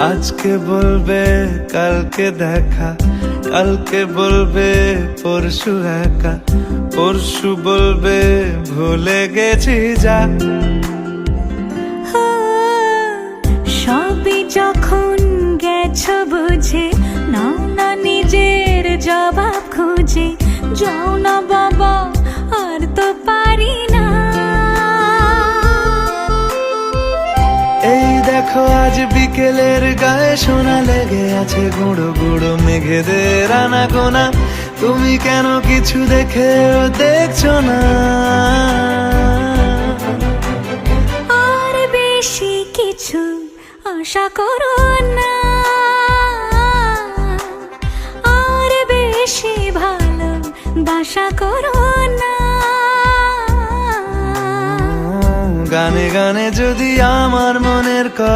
আজকে বলবে কালকে দেখা, কালকে বলবে পরশু একা, পরশু বলবে ভুলে গেছি যা। সবই যখন গেছো বুঝে, নাও না নিজের জবাব খুঁজে। যাও না বাবা, আর তো পারি না। এই দেখো আজ বিকেলের গায়ে সোনা লেগে আছে, গুঁড়ো গুঁড়ো মেঘেদের আনাগোনা। তুমি কেন কিছু দেখেও দেখছো না? আর বেশি কিছু আশা করো না, আর বেশি ভালো বাসা করো না। গানে গানে যদি আমার মনের কথা